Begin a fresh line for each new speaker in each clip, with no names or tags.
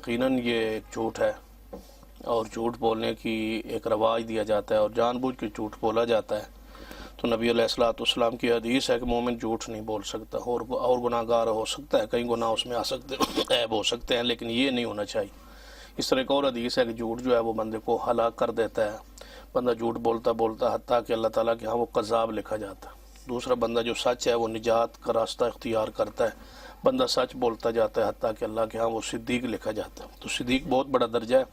یقیناً یہ ایک جھوٹ ہے اور جھوٹ بولنے کی ایک رواج دیا جاتا ہے اور جان بوجھ کے جھوٹ بولا جاتا ہے۔ تو نبی علیہ الصلوۃ والسلام کی حدیث ہے کہ مومن جھوٹ نہیں بول سکتا، اور گناہ گار ہو سکتا ہے، کئی گناہ اس میں آ سکتے عیب ہو سکتے ہیں، لیکن یہ نہیں ہونا چاہیے۔ اس طرح ایک اور حدیث ہے کہ جھوٹ جو ہے وہ بندے کو ہلاک کر دیتا ہے۔ بندہ جھوٹ بولتا بولتا حتیٰ کہ اللہ تعالیٰ کے ہاں وہ کذاب لکھا جاتا ہے۔ دوسرا بندہ جو سچ ہے وہ نجات کا راستہ اختیار کرتا ہے، بندہ سچ بولتا جاتا ہے حتیٰ کہ اللہ کے ہاں وہ صدیق لکھا جاتا ہے۔ تو صدیق بہت بڑا درجہ ہے،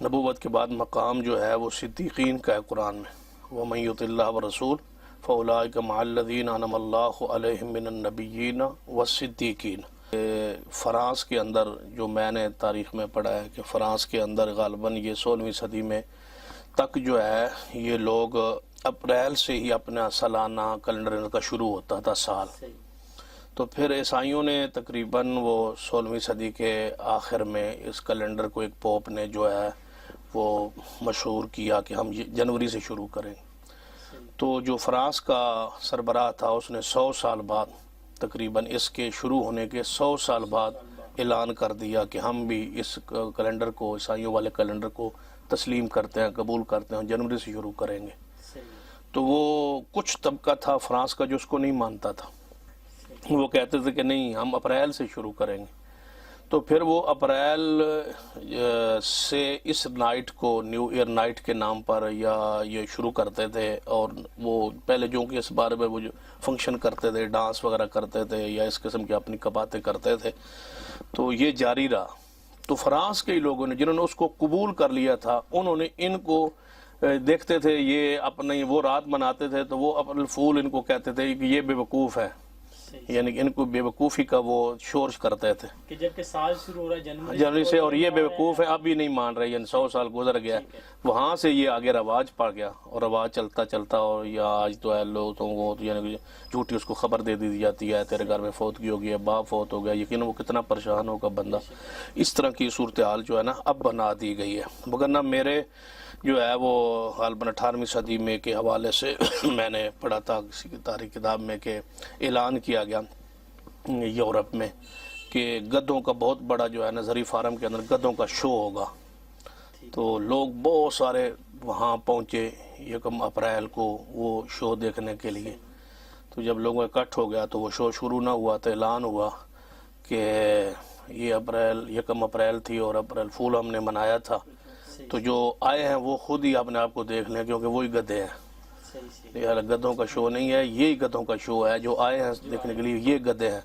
نبوت کے بعد مقام جو ہے وہ صدیقین کا ہے قرآن میں۔ وَمَن يُطِعِ اللَّهَ وَرَسُولَهُ فَأُولَٰئِكَ مَعَ الَّذِينَ أَنْعَمَ اللَّهُ عَلَيْهِم مِّنَ النَّبِيِّينَ وَالصِّدِّيقِينَ۔ فرانس کے اندر جو میں نے تاریخ میں پڑھا ہے کہ فرانس کے اندر غالباً یہ 16ویں صدی میں تک جو ہے یہ لوگ اپریل سے ہی اپنا سالانہ کیلنڈر کا شروع ہوتا تھا سال۔ تو پھر عیسائیوں نے تقریباً وہ 16ویں صدی کے آخر میں اس کیلنڈر کو ایک پوپ نے جو ہے وہ مشہور کیا کہ ہم یہ جنوری سے شروع کریں۔ تو جو فرانس کا سربراہ تھا اس نے 100 سال بعد تقریباً اس کے شروع ہونے کے 100 سال بعد اعلان کر دیا کہ ہم بھی اس کیلنڈر کو، عیسائیوں والے کیلنڈر کو تسلیم کرتے ہیں، قبول کرتے ہیں، جنوری سے شروع کریں گے۔ تو وہ کچھ طبقہ تھا فرانس کا جو اس کو نہیں مانتا تھا، وہ کہتے تھے کہ نہیں ہم اپریل سے شروع کریں گے۔ تو پھر وہ اپریل سے اس نائٹ کو نیو ایئر نائٹ کے نام پر یا یہ شروع کرتے تھے، اور وہ پہلے جو کہ اس بارے میں وہ جو فنکشن کرتے تھے، ڈانس وغیرہ کرتے تھے یا اس قسم کی اپنی باتیں کرتے تھے، تو یہ جاری رہا۔ تو فرانس کے لوگوں نے جنہوں نے اس کو قبول کر لیا تھا، انہوں نے ان کو دیکھتے تھے یہ اپنی وہ رات مناتے تھے تو وہ اپریل فول ان کو کہتے تھے کہ یہ بے وقوف ہے، یعنی ان کو بے وقوفی کا وہ شورش کرتے تھے
کہ جب کہ سال شروع ہو رہا ہے
جنوری سے، اور یہ بے وقوف ہے اب بھی نہیں مان رہے، یعنی 100 سال گزر گیا۔ وہاں سے یہ آگے رواج پڑ گیا اور رواج چلتا چلتا، اور یا آج تو ہے لوگوں کو یعنی جھوٹی اس کو خبر دے دی جاتی ہے تیرے گھر میں فوتگی ہو گئی ہے، باپ فوت ہو گیا، یقین وہ کتنا پریشان ہوگا بندہ۔ اس طرح کی صورتحال جو ہے نا اب بنا دی گئی ہے، مگر میرے جو ہے وہ غالباً 18ویں صدی میں کے حوالے سے میں نے پڑھا تھا کسی کی تاریخ کتاب میں کہ اعلان کیا گیا یورپ میں کہ گدھوں کا بہت بڑا جو ہے نظری فارم کے اندر گدھوں کا شو ہوگا۔ تو لوگ بہت سارے وہاں پہنچے 1 اپریل کو وہ شو دیکھنے کے لیے۔ تو جب لوگوں اکٹھ ہو گیا تو وہ شو شروع نہ ہوا تو اعلان ہوا کہ یہ 1 اپریل تھی اور اپریل فول ہم نے منایا تھا، تو جو آئے ہیں وہ خود ہی اپنے آپ کو دیکھ لیں کیونکہ وہی گدھے ہیں۔ یہ گدھوں کا شو نہیں ہے، یہی گدھوں کا شو ہے، جو آئے ہیں دیکھنے کے لیے یہ گدھے ہیں۔